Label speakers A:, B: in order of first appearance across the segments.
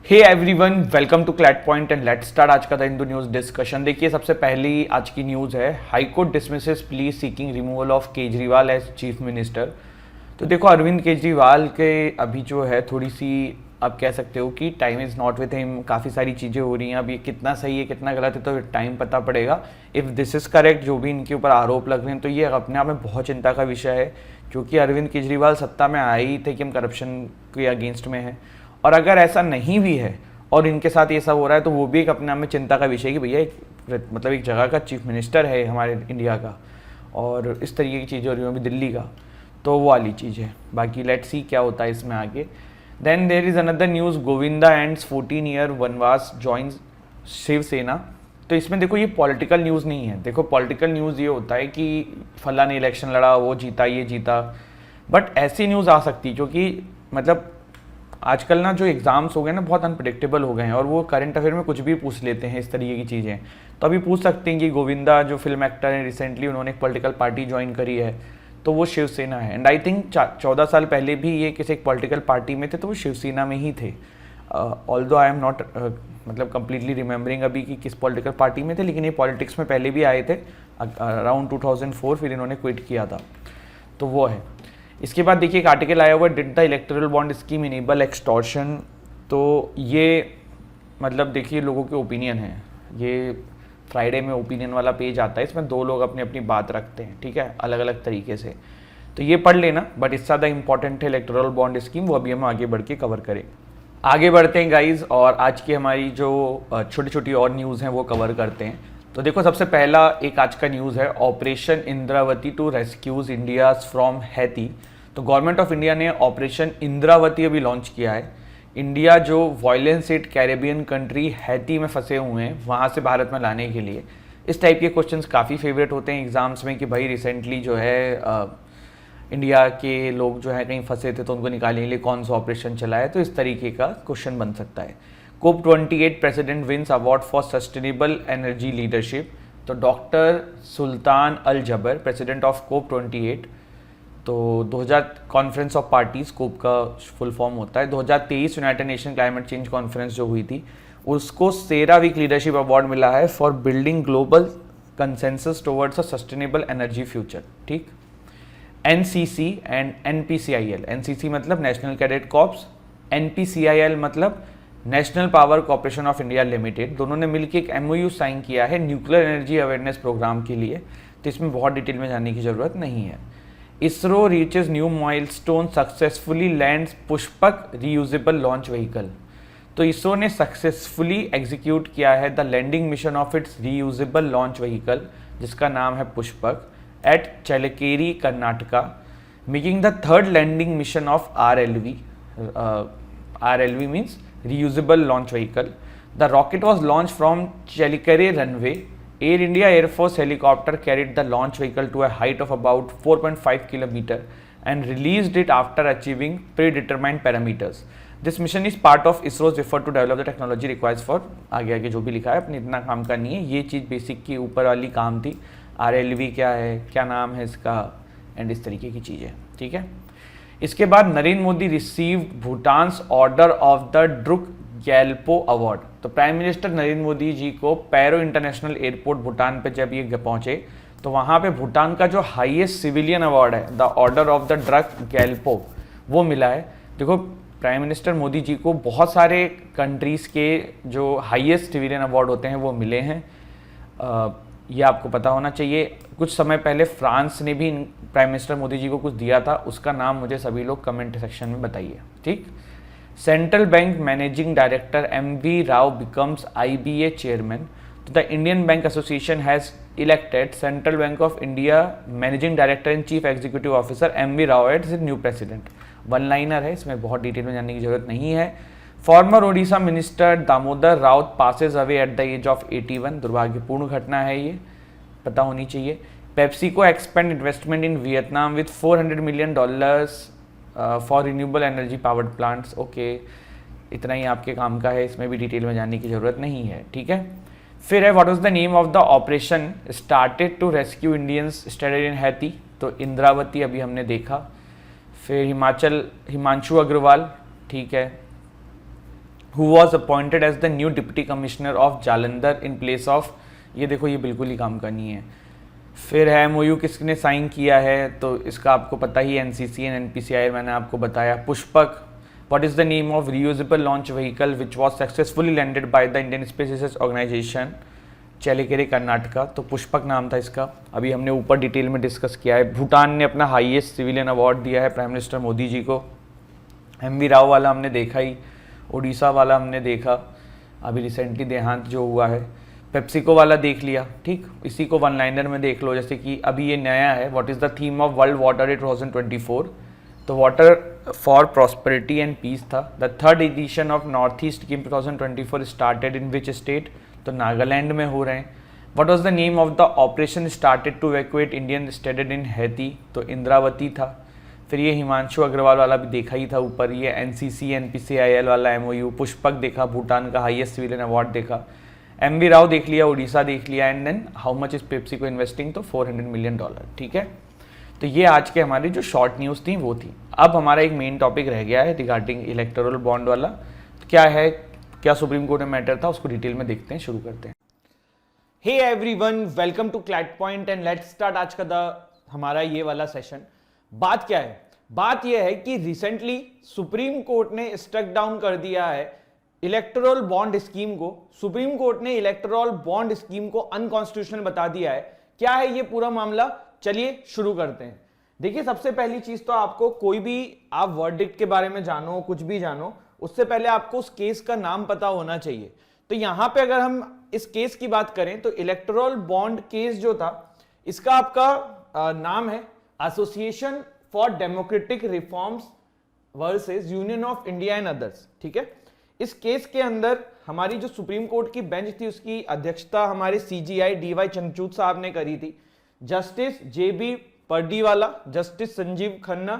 A: Hey everyone, welcome to CLAT point and let's start आज का the Hindu news discussion. देखिए, सबसे पहली आज की न्यूज़ है, high court dismisses plea seeking removal of Kejriwal as chief minister. तो देखो, अरविंद केजरीवाल के अभी जो है थोड़ी सी आप कह सकते हो कि time is not with him, काफ़ी सारी चीज़ें हो रही हैं। अब ये कितना सही है कितना गलत है तो टाइम पता पड़ेगा। इफ़ दिस इज़ करेक्ट, जो भी इनके ऊपर आरोप लग रहे हैं, तो ये अपने आप में बहुत चिंता का विषय है, क्योंकि अरविंद केजरीवाल सत्ता में आए ही थे कि हम करप्शन के अगेंस्ट में हैं। और अगर ऐसा नहीं भी है और इनके साथ ये सब हो रहा है, तो वो भी एक अपने आप में चिंता का विषय है कि भैया एक जगह का चीफ मिनिस्टर है हमारे इंडिया का, और इस तरीके की चीज़ें हो रही हैं अभी दिल्ली का, तो वो वाली चीज़ है। बाकी लेट्स सी क्या होता है इसमें आगे। Then there is another news, Govinda ends 14 year vanvas joins Shiv Sena. तो इसमें देखो, ये पॉलिटिकल न्यूज़ नहीं है। देखो, पॉलिटिकल न्यूज़ ये होता है कि फला ने इलेक्शन लड़ा, वो जीता, ये जीता, बट ऐसी न्यूज़ आ सकती है क्योंकि मतलब आजकल ना जो एग्ज़ाम्स हो गए ना बहुत अनप्रेडिक्टेबल हो गए हैं, और वो करंट अफेयर में कुछ भी पूछ लेते हैं इस तरीके की चीज़ें। तो अभी पूछ सकते हैं कि गोविंदा जो फिल्म एक्टर हैं, रिसेंटली उन्होंने एक पॉलिटिकल पार्टी ज्वाइन करी है, तो वो शिवसेना है। एंड आई थिंक 14 साल पहले भी ये किसी एक पॉलिटिकल पार्टी में थे, तो वो शिवसेना में ही थे। ऑल्दो आई एम नॉट मतलब कंप्लीटली रिमेंबरिंग अभी कि किस पॉलिटिकल पार्टी में थे, लेकिन ये पॉलिटिक्स में पहले भी आए थे अराउंड 2004, फिर इन्होंने क्विट किया था, तो वो है। इसके बाद देखिए, एक आर्टिकल आया हुआ, did the electoral bond scheme enable extortion. तो ये मतलब देखिए, लोगों के ओपिनियन है, ये फ्राइडे में ओपिनियन वाला पेज आता है, इसमें दो लोग अपनी अपनी बात रखते हैं, ठीक है, अलग अलग तरीके से, तो ये पढ़ लेना। बट इससे ज़्यादा इंपॉर्टेंट है इलेक्टोरल बॉन्ड स्कीम, वो अभी हम आगे बढ़ के कवर करें। आगे बढ़ते हैं गाइज, और आज की हमारी जो छोटी छोटी और न्यूज़ हैं वो कवर करते हैं। तो देखो, सबसे पहला एक आज का न्यूज़ है, operation Indravati to rescues India from Haiti. तो गवर्नमेंट ऑफ इंडिया ने ऑपरेशन इंद्रावती अभी लॉन्च किया है। इंडिया जो violence hit Caribbean country Haiti में फंसे हुए हैं, वहाँ से भारत में लाने के लिए। इस टाइप के क्वेश्चंस काफ़ी फेवरेट होते हैं एग्जाम्स में कि भाई रिसेंटली जो है इंडिया के लोग जो है कहीं फंसे थे, तो उनको निकालने के लिए कौन सा ऑपरेशन चला है, तो इस तरीके का क्वेश्चन बन सकता है। COP28 president wins award for sustainable energy leadership. तो doctor Sultan Al Jaber, president of COP28, तो 2000 कॉन्फ्रेंस ऑफ पार्टीज, कोप का फुल फॉर्म होता है, 2023 United nation climate change conference जो हुई थी, उसको सेरा वीक लीडरशिप अवार्ड मिला है for building global consensus towards a sustainable energy future. ठीक, NCC एंड NPCIL, NCC मतलब नेशनल कैडेट कॉर्प्स, NPCIL मतलब national power corporation of India limited, दोनों ने मिलकर एक MOU साइन किया है न्यूक्लियर एनर्जी अवेयरनेस प्रोग्राम के लिए। तो इसमें बहुत डिटेल में जाने की जरूरत नहीं है। ISRO reaches new milestone, successfully lands Pushpak reusable launch vehicle. तो इसरो ने सक्सेसफुली एग्जीक्यूट किया है the landing mission of its reusable launch vehicle, जिसका नाम है Pushpak, at Challakere Karnataka, making the third landing mission of RLV। RLV means reusable launch vehicle. The rocket was launched from Chalikere runway. Air India Air Force helicopter carried the launch vehicle to a height of about 4.5 km and released it after achieving predetermined parameters. This mission is part of ISRO's effort to develop the technology required for आगे जो भी लिखा है, अपने इतना काम का नहीं है, ये चीज़ बेसिक की ऊपर वाली काम थी। RLV क्या है, क्या नाम है इसका, एंड इस तरीके की चीज़ें, ठीक है। इसके बाद Narendra Modi received Bhutan's order of the Druk Gyalpo award. तो प्राइम मिनिस्टर नरेंद्र मोदी जी को पैरो इंटरनेशनल एयरपोर्ट भूटान पे जब ये पहुंचे, तो वहाँ पे भूटान का जो हाईएस्ट सिविलियन अवार्ड है, the order of the Druk Gyalpo, वो मिला है। देखो, प्राइम मिनिस्टर मोदी जी को बहुत सारे कंट्रीज़ के जो हाईएस्ट सिविलियन अवार्ड होते हैं वो मिले हैं, ये आपको पता होना चाहिए। कुछ समय पहले फ्रांस ने भी प्राइम मिनिस्टर मोदी जी को कुछ दिया था, उसका नाम मुझे सभी लोग कमेंट सेक्शन में बताइए, ठीक। Central bank managing director MV Rao becomes IBA chairman. तो the Indian bank association has elected central bank of India managing director and chief executive officer MV Rao as new president. One liner है, इसमें बहुत detail में जानने की जरूरत नहीं है। Former Odisha minister Damodar Rout passes away at the age of 81। दुर्भाग्यपूर्ण घटना है, ये पता होनी चाहिए। पेप्सी को expand investment in Vietnam with $400 million for renewable energy powered plants. Okay, इतना ही आपके काम का है, इसमें भी डिटेल में जानने की जरूरत नहीं है, ठीक है। फिर है, what was the name of the operation started to rescue Indians stranded in Haiti. तो इंद्रावती अभी हमने देखा। फिर हिमांशु अग्रवाल, ठीक है, who was appointed as the new deputy commissioner of Jalandhar in place of, ये देखो ये बिल्कुल ही काम का नहीं है। फिर है MOU किसने साइन किया है, तो इसका आपको पता ही NCC एंड NPCI मैंने आपको बताया। Pushpak, what is the name of reusable launch vehicle which was successfully landed by the Indian space research organisation Challakere Karnataka, तो पुष्पक नाम था इसका। अभी हमने ऊपर डिटेल में डिस्कस किया है। भूटान ने अपना हाईएस्ट सिविलियन अवार्ड दिया है प्राइम मिनिस्टर मोदी जी को। MV राव वाला हमने देखा ही, उड़ीसा वाला हमने देखा, अभी रिसेंटली देहांत जो हुआ है। पेप्सिको वाला देख लिया, ठीक। इसी को वन लाइनर में देख लो, जैसे कि अभी ये नया है, what is the theme of world water day 2024, तो water for prosperity and peace था। The third edition of north east scheme 2024 started in which state, तो नागालैंड में हो रहे हैं। What was the name of the operation started to evacuate Indian stranded in Haiti, तो इंद्रावती था। फिर ये हिमांशु अग्रवाल वाला भी देखा ही था ऊपर, ये NCC NPCIL वाला MOU। पुष्पक देखा, भूटान का हाईएस्ट सिविलियन अवार्ड देखा। MV राव देख लिया, उड़ीसा देख लिया, and then how much is PepsiCo investing, तो $400 मिलियन, ठीक है। तो ये आज के हमारी जो शॉर्ट न्यूज़ थी वो थी। अब हमारा एक मेन टॉपिक रह गया है रिगार्डिंग इलेक्टोरल बॉन्ड वाला, तो क्या है, क्या सुप्रीम कोर्ट में मैटर था, उसको डिटेल में देखते हैं, शुरू करते हैं। Hey everyone, welcome to CLAT point and let's start आज का हमारा ये वाला सेशन। बात क्या है, बात यह है कि रिसेंटली सुप्रीम कोर्ट ने स्ट्रक डाउन कर दिया है इलेक्टोरल बॉन्ड स्कीम को। सुप्रीम कोर्ट ने इलेक्टोरल बॉन्ड स्कीम को अनकॉन्स्टिट्यूशनल बता दिया है। क्या है ये पूरा मामला, चलिए शुरू करते हैं। देखिए, सबसे पहली चीज तो आपको कोई भी आप वर्डिक्ट के बारे में जानो, कुछ भी जानो, उससे पहले आपको उस केस का नाम पता होना चाहिए। तो यहां पे अगर हम इस केस की बात करें तो इलेक्टोरल बॉन्ड केस जो था, इसका आपका नाम है association for democratic reforms versus union of India and others, ठीक है। इस केस के अंदर हमारी जो सुप्रीम कोर्ट की बेंच थी, उसकी अध्यक्षता हमारे CGI DY चंद्रचूड़ साहब ने करी थी। Justice JB Pardiwala, justice Sanjiv Khanna,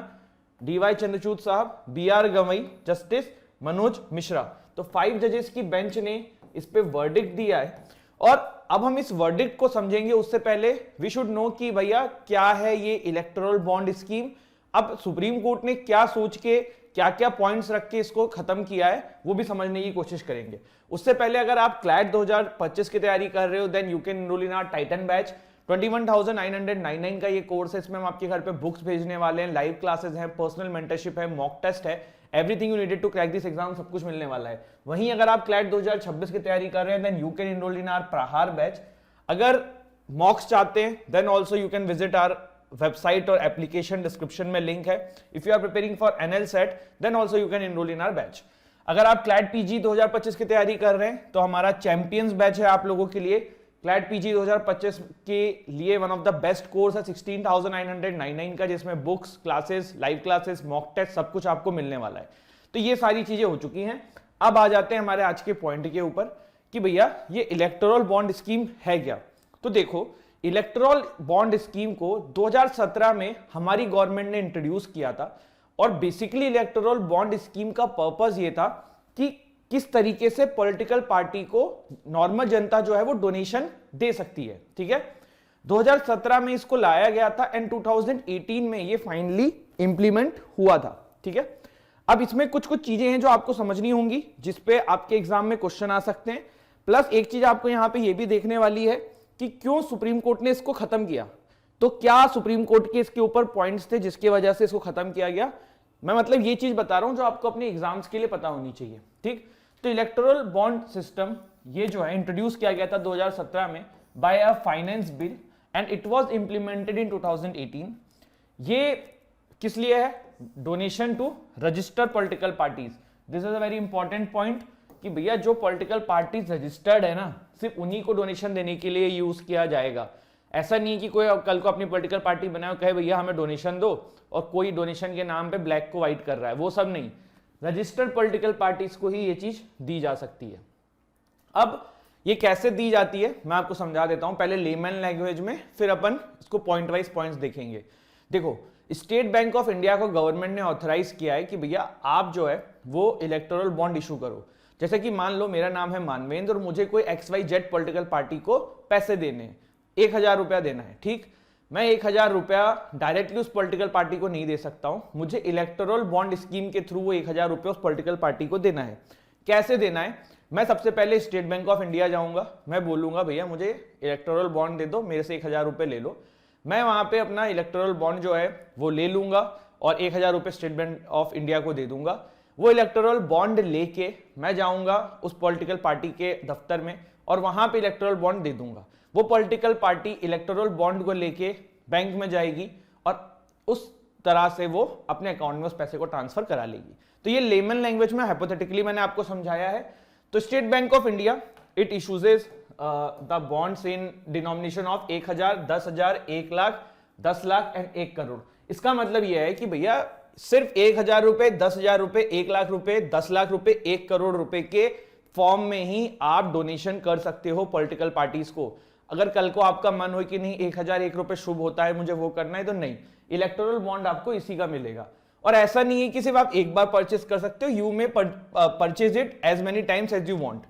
A: DY Chandrachud साहब, BR गवई, जस्टिस मनोज मिश्रा, तो 5 जजेस की बेंच ने इस पे वर्डिक्ट दिया है। और अब हम इस वर्डिक्ट को समझेंगे उससे पहले वी शुड नो कि भैया क्या है ये इलेक्टोरल बॉन्ड स्कीम। अब सुप्रीम कोर्ट ने क्या सोच के, क्या क्या पॉइंट्स रख के इसको खत्म किया है, वो भी समझने की कोशिश करेंगे। उससे पहले अगर आप क्लैट 2025 की तैयारी कर रहे हो, then you can enrol in our Titan batch. 21,999 का ये कोर्स है। इसमें हम आपके घर पे बुक्स भेजने वाले हैं, लाइव क्लासेस हैं, पर्सनल मेंटरशिप है, मॉक टेस्ट है, everything you needed to crack this exam, सब कुछ मिलने वाला है। वहीं अगर आप क्लैट 2026 की तैयारी कर रहे हैं, then you can enrol in our Prahar batch. अगर मॉक्स चाहते हैं, then also you can visit our website और एप्लीकेशन, डिस्क्रिप्शन में लिंक है। If you are preparing for NL set, then also you can enrol in our batch. अगर आप CLAT PG 2025 की तैयारी कर रहे हैं, तो हमारा चैंपियंस बैच है आप लोगों के लिए। क्लैट PG 2025 के लिए one of the best course है 16,999 का, जिसमें books, classes, live classes, mock test, सब कुछ आपको मिलने वाला है। तो ये सारी चीजें हो चुकी हैं। अब आ जाते हैं हमारे आज के पॉइंट के ऊपर कि भैया ये इलेक्टोरल बॉन्ड स्कीम है क्या। तो देखो, इलेक्टोरल बॉन्ड स्कीम को 2017 में हमारी गवर्नमेंट ने इंट्रोड्यूस किया था। और बेसिकली इलेक्टोरल बॉन्ड स्कीम का पर्पस ये था कि किस तरीके से पॉलिटिकल पार्टी को नॉर्मल जनता जो है वो डोनेशन दे सकती है, ठीक है। 2017 में इसको लाया गया था एंड 2018 में ये फाइनली इंप्लीमेंट हुआ था, ठीक है। अब इसमें कुछ कुछ चीजें हैं जो आपको समझनी होंगी, जिसपे आपके एग्जाम में क्वेश्चन आ सकते हैं। प्लस एक चीज आपको यहां पे ये भी देखने वाली है कि क्यों सुप्रीम कोर्ट ने इसको खत्म किया। तो क्या सुप्रीम कोर्ट के इसके ऊपर पॉइंट्स थे जिसकी वजह से इसको खत्म किया गया। मैं मतलब ये चीज बता रहा हूं जो आपको अपने एग्जाम्स के लिए पता होनी चाहिए, ठीक। तो इलेक्टोरल बॉन्ड सिस्टम ये जो है इंट्रोड्यूस किया गया था 2017 में by a finance bill and it was implemented in 2018। ये किस लिए है, donation to registered political parties. This is a very important point कि भैया जो पॉलिटिकल पार्टीज रजिस्टर्ड है ना, सिर्फ उन्हीं को डोनेशन देने के लिए यूज किया जाएगा। ऐसा नहीं कि कोई कल को अपनी पॉलिटिकल पार्टी बनाए और कहे भैया हमें डोनेशन दो, और कोई डोनेशन के नाम पे ब्लैक को व्हाइट कर रहा है, वो सब नहीं। रजिस्टर्ड पॉलिटिकल पार्टीज को ही ये चीज दी जा सकती है। अब ये कैसे दी जाती है मैं आपको समझा देता हूं, पहले लेमन लैंग्वेज में, फिर अपन इसको पॉइंट वाइज पॉइंट्स देखेंगे। देखो, स्टेट बैंक ऑफ इंडिया को गवर्नमेंट ने ऑथराइज किया है कि भैया आप जो है वो इलेक्टोरल बॉन्ड इशू करो। जैसे कि मान लो मेरा नाम है मानवेंद्र और मुझे कोई XYZ पॉलिटिकल पार्टी को पैसे देने हैं, 1,000 रुपया देना है, ठीक। मैं 1,000 रुपया डायरेक्टली उस पॉलिटिकल पार्टी को नहीं दे सकता हूं, मुझे इलेक्टोरल बॉन्ड स्कीम के थ्रू वो 1,000 रुपया उस पॉलिटिकल पार्टी को देना है। कैसे देना है, मैं सबसे पहले स्टेट बैंक ऑफ इंडिया जाऊंगा, मैं बोलूंगा भैया मुझे इलेक्टोरल बॉन्ड दे दो, मेरे से 1,000 रुपए ले लो। मैं वहां पे अपना इलेक्टोरल बॉन्ड जो है वो ले लूंगा और 1,000 रुपए स्टेट बैंक ऑफ इंडिया को दे दूंगा। वो इलेक्टोरल बॉन्ड लेके मैं जाऊंगा उस पॉलिटिकल पार्टी के दफ्तर में और वहां पे इलेक्टोरल बॉन्ड दे दूंगा। वो पॉलिटिकल पार्टी इलेक्टोरल बॉन्ड को लेके बैंक में जाएगी और उस तरह से वो अपने अकाउंट में उस पैसे को ट्रांसफर करा लेगी। तो ये लेमन लैंग्वेज में हाइपोथेटिकली मैंने आपको समझाया है। तो state bank of India it issues the bonds in denomination of 1,000, 10,000, 1,00,000, 10 lakh and 1 crore. इसका मतलब यह है कि भैया सिर्फ 1,000 रुपए, 10,000 रुपए, 1,00,000 रुपए, 10 लाख रुपए, 1 करोड़ रुपए के फॉर्म में ही आप डोनेशन कर सकते हो पॉलिटिकल पार्टीज को। अगर कल को आपका मन हो कि नहीं 1,001 रुपए शुभ होता है, मुझे वो करना है, तो नहीं, इलेक्टोरल बॉन्ड आपको इसी का मिलेगा। और ऐसा नहीं है कि सिर्फ आप एक बार परचेस कर सकते हो, you may purchase it as many times as you want.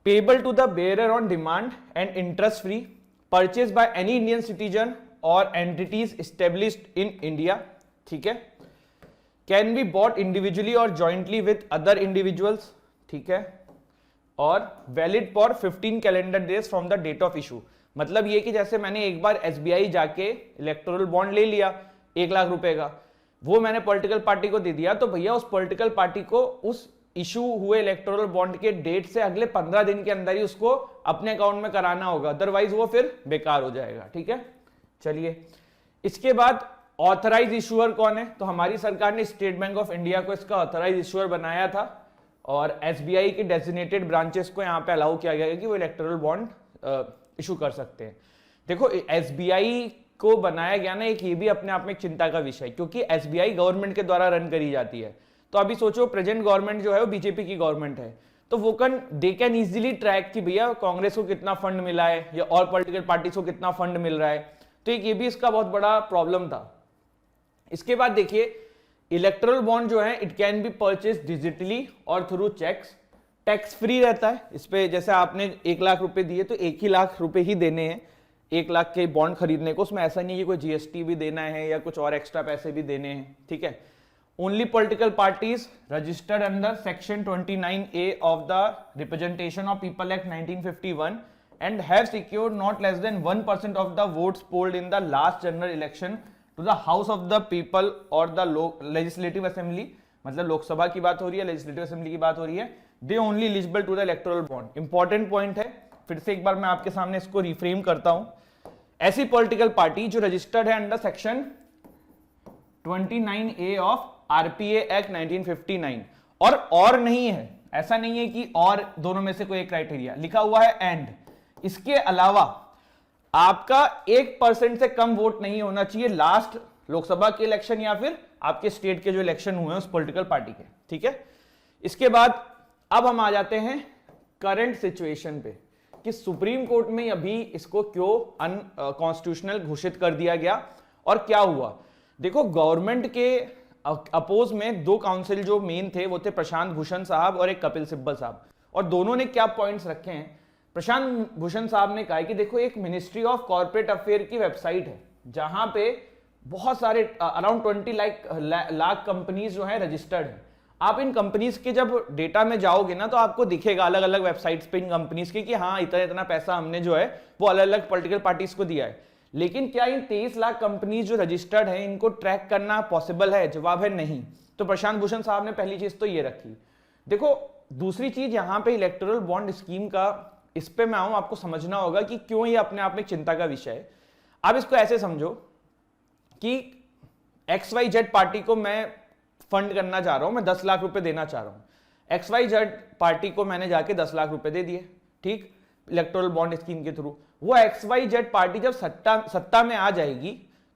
A: Payable to the bearer on demand and interest free, purchase by any Indian citizen और एंटिटीज एस्टेब्लिश्ड इन इंडिया, ठीक है। कैन बी बॉट इंडिविजुअली और jointly with other individuals, ठीक है। और valid for 15 calendar days from the date of issue. मतलब ये कि जैसे मैंने एक बार एसबीआई जाके इलेक्टोरल बॉन्ड ले लिया 1,00,000 रुपए का, वो मैंने पॉलिटिकल पार्टी को दे दिया, तो भैया उस पॉलिटिकल पार्टी को उस इशू हुए इलेक्टोरल बॉन्ड के डेट से अगले 15 दिन के अंदर ही उसको अपने अकाउंट में कराना होगा, अदरवाइज वो फिर बेकार हो जाएगा, ठीक है। चलिए, इसके बाद ऑथराइज इशूअर कौन है? तो हमारी सरकार ने स्टेट बैंक ऑफ इंडिया को इसका ऑथराइज इशूअर बनाया था और एसबीआई के डेजिग्नेटेड ब्रांचेस को यहां पे अलाउ किया गया कि वो इलेक्टोरल बॉन्ड इशू कर सकते हैं। देखो, एसबीआई को बनाया गया ना, एक ये भी अपने आप में एक चिंता का विषय, क्योंकि एसबीआई गवर्नमेंट के द्वारा रन करी जाती है। तो अभी सोचो प्रेजेंट गवर्नमेंट जो है वो बीजेपी की गवर्नमेंट है, तो वो दे कैन इजीली ट्रैक कि भैया कांग्रेस को कितना फंड मिला है या और पॉलिटिकल पार्टी को कितना फंड मिल रहा है। तो एक ये भी इसका बहुत बड़ा प्रॉब्लम था। इसके बाद देखिए, इलेक्टोरल बॉन्ड जो है it can be purchase digitally और थ्रू चेक्स, टैक्स फ्री रहता है इस पे। जैसे आपने 1,00,000 रुपए दिए तो 1,00,000 रुपए ही देने हैं 1,00,000 के बॉन्ड खरीदने को, उसमें ऐसा नहीं है कि कोई जीएसटी भी देना है या कुछ और एक्स्ट्रा पैसे भी देने हैं, ठीक है। Only political parties registered under section 29A of the representation of people act 1951 and have secured not less than 1% of the votes polled in the last general election to the house of the people और the legislative assembly, मतलब लोकसभा की बात हो रही है, legislative assembly की बात हो रही है, they only eligible to the electoral bond. Important point है, फिर से एक बार मैं आपके सामने इसको रिफ्रेम करता हूं। ऐसी पॉलिटिकल पार्टी जो रजिस्टर्ड है under section 29A of RPA act 1959 और नहीं है, ऐसा नहीं है कि और दोनों में से कोई एक क्राइटेरिया लिखा हुआ है एंड, इसके अलावा आपका 1% से कम वोट नहीं होना चाहिए लास्ट लोकसभा के इलेक्शन या फिर आपके स्टेट के जो इलेक्शन हुए हैं उस पॉलिटिकल पार्टी के, ठीक है। इसके बाद अब हम आ जाते हैं करंट सिचुएशन पे कि सुप्रीम कोर्ट में अभी इसको क्यों अनकॉन्स्टिट्यूशनल घोषित कर दिया गया और क्या हुआ। देखो, गवर्नमेंट के अपोज में दो काउंसिल जो मेन थे वो थे प्रशांत भूषण साहब और एक कपिल सिब्बल साहब, और दोनों ने क्या पॉइंट्स रखे हैं। प्रशांत भूषण साहब ने कहा कि देखो, एक मिनिस्ट्री ऑफ कॉर्पोरेट अफेयर की वेबसाइट है जहां पे बहुत सारे अराउंड 20 लाख कंपनीज जो है रजिस्टर्ड है। आप इन कंपनीज के जब डेटा में जाओगे ना तो आपको दिखेगा अलग अलग वेबसाइट्स पे इन कंपनीज के कि हाँ इतना इतना पैसा हमने जो है वो अलग अलग पॉलिटिकल पार्टीज को दिया है। लेकिन क्या इन 23 लाख कंपनीज जो रजिस्टर्ड है इनको ट्रैक करना पॉसिबल है? जवाब है नहीं। तो प्रशांत भूषण साहब ने पहली चीज तो ये रखी। देखो, दूसरी चीज यहां पे इलेक्टोरल बॉन्ड स्कीम का, इस पे मैं आऊं, आपको समझना होगा कि क्यों ये अपने आप में चिंता का विषय है। आप इसको ऐसे समझो कि XYZ पार्टी को मैं फंड करना चाह रहा हूं, मैं 10 लाख रुपए देना चाह रहा हूं। XYZ पार्टी को मैंने जाके 10 लाख रुपए दे दिए, ठीक, इलेक्टोरल बॉन्ड स्कीम के थ्रू। वो XYZ पार्टी जब सत्ता में आ जाएगी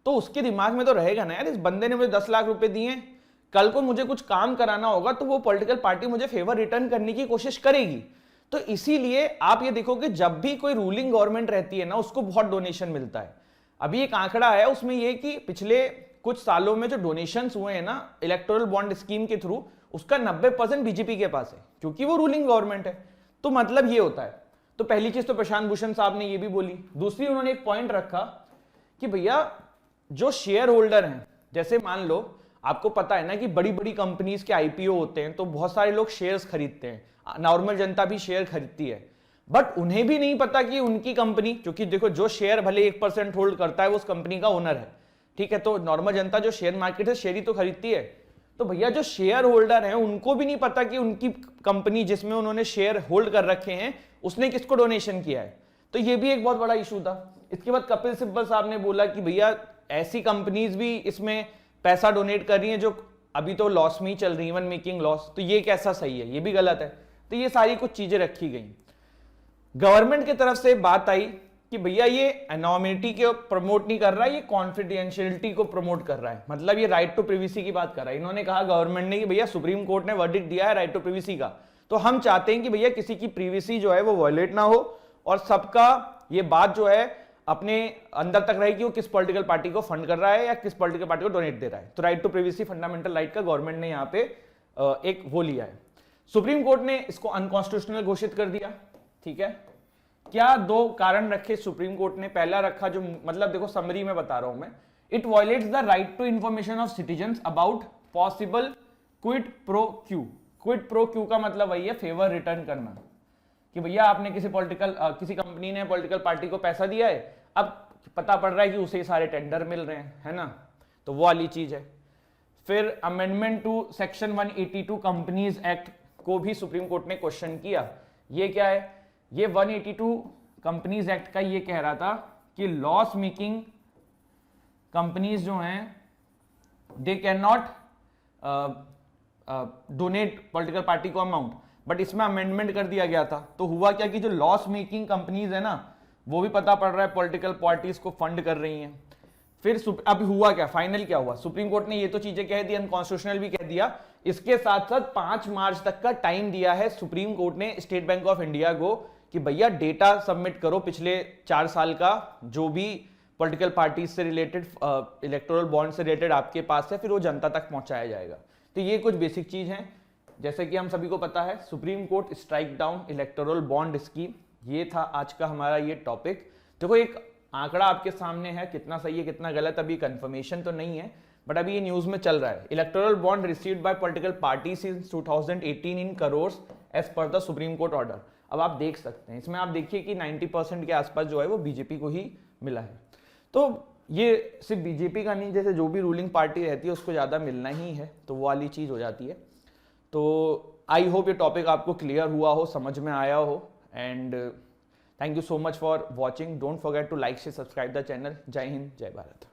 A: तो उसके दिमाग में तो रहेगा ना, यार इस बंदे ने मुझे 10 लाख रुपए दिए, कल को मुझे कुछ काम कराना होगा तो वो पॉलिटिकल पार्टी मुझे फेवर रिटर्न करने की कोशिश करेगी। तो इसीलिए आप ये देखो कि जब भी कोई रूलिंग गवर्नमेंट रहती है ना उसको बहुत डोनेशन मिलता है। अभी एक आंकड़ा है उसमें ये कि पिछले कुछ सालों में जो डोनेशंस हुए हैं ना इलेक्टोरल बॉन्ड स्कीम के थ्रू, उसका 90% बीजेपी के पास है क्योंकि वो रूलिंग गवर्नमेंट है। तो मतलब ये होता है। तो पहली चीज तो प्रशांत भूषण साहब ने ये भी बोली। दूसरी, उन्होंने एक पॉइंट रखा कि भैया जो शेयर होल्डर हैं, जैसे मान लो आपको पता है ना कि बड़ी बड़ी कंपनीज के आईपीओ होते हैं तो बहुत सारे लोग शेयर्स खरीदते हैं, नॉर्मल जनता भी शेयर खरीदती है, बट उन्हें भी नहीं पता कि उनकी कंपनी, क्योंकि देखो जो शेयर भले 1% होल्ड करता है वो उस कंपनी का ओनर है, ठीक है, तो नॉर्मल जनता जो शेयर मार्केट है शेयर ही तो खरीदती है, तो भैया जो शेयर होल्डर हैं उनको भी नहीं पता कि उनकी कंपनी जिसमें उन्होंने शेयर होल्ड कर रखे हैं उसने किसको डोनेशन किया है। तो ये भी एक बहुत बड़ा इशू था। इसके बाद कपिल सिब्बल साहब ने बोला कि भैया ऐसी कंपनीज भी इसमें पैसा डोनेट कर रही हैं जो अभी तो लॉस में ही चल रही है, इवन मेकिंग लॉस, तो ये कैसा सही है, ये भी गलत है। तो ये सारी कुछ चीजें रखी गई। गवर्नमेंट की तरफ से बात आई कि भैया ये एनोनिमिटी को प्रमोट नहीं कर रहा है, ये कॉन्फिडेंशियलिटी को प्रमोट कर रहा है, मतलब ये राइट टू प्रिवेसी की बात कर रहा है। इन्होंने कहा गवर्नमेंट ने कि भैया सुप्रीम कोर्ट ने वर्डिक्ट दिया है राइट टू प्रिवेसी का, तो हम चाहते हैं कि भैया किसी की प्रिवेसी जो है वो वायलेट ना हो और सबका ये बात जो है अपने अंदर तक रहे कि वो किस पॉलिटिकल पार्टी को फंड कर रहा है या किस पॉलिटिकल पार्टी को डोनेट दे रहा है। तो right to privacy fundamental right का गवर्नमेंट ने यहां पे एक वो लिया है। सुप्रीम कोर्ट ने इसको अनकॉन्स्टिट्यूशनल घोषित कर दिया, ठीक है। क्या दो कारण रखे सुप्रीम कोर्ट ने, पहला रखा जो मतलब देखो समरी में बता रहा हूं मैं, it violates the right to information of citizens about possible quid pro quo. Quid pro quo का मतलब वही है फेवर रिटर्न करना, कि भैया आपने किसी कंपनी ने पॉलिटिकल पार्टी को पैसा दिया है, अब पता पड़ रहा है कि उसे सारे टेंडर मिल रहे हैं, है ना, तो वो वाली चीज है। फिर amendment to section 182 companies act को भी सुप्रीम कोर्ट ने क्वेश्चन किया। ये क्या है, ये 182 कंपनीज एक्ट का ये कह रहा था कि लॉस मेकिंग कंपनीज जो हैं they can not donate political party को अमाउंट, बट इसमें अमेंडमेंट कर दिया गया था। तो हुआ क्या कि जो लॉस मेकिंग कंपनीज है ना वो भी पता पड़ रहा है पॉलिटिकल पार्टीज को फंड कर रही हैं। फिर अब हुआ क्या, फाइनल क्या हुआ, सुप्रीम कोर्ट ने ये तो चीजें कह दी, अनकॉन्स्टिट्यूशनल भी कह दिया, इसके साथ साथ 5 मार्च तक का टाइम दिया है सुप्रीम कोर्ट ने स्टेट बैंक ऑफ इंडिया को कि भैया डेटा सबमिट करो पिछले 4 साल का, जो भी पॉलिटिकल पार्टी से रिलेटेड इलेक्टोरल बॉन्ड से रिलेटेड आपके पास है, फिर वो जनता तक पहुंचाया जाएगा। तो ये कुछ बेसिक चीज है। जैसे कि हम सभी को पता है supreme court strike down electoral bond scheme, ये था आज का हमारा ये टॉपिक। देखो एक आंकड़ा आपके सामने है, कितना सही है कितना गलत अभी कंफर्मेशन तो नहीं है, बट अभी ये न्यूज में चल रहा है। Electoral bond received by political party since 2018 in crores as per the supreme court order. अब आप देख सकते हैं इसमें, आप देखिए कि 90% के आसपास जो है वो बीजेपी को ही मिला है। तो ये सिर्फ बीजेपी का नहीं, जैसे जो भी रूलिंग पार्टी रहती है उसको ज्यादा मिलना ही है, तो वो वाली चीज हो जाती है। तो आई होप ये टॉपिक आपको क्लियर हुआ हो, समझ में आया हो, and thank you so much for watching. Don't forget to like share subscribe the channel. जय हिंद, जय भारत।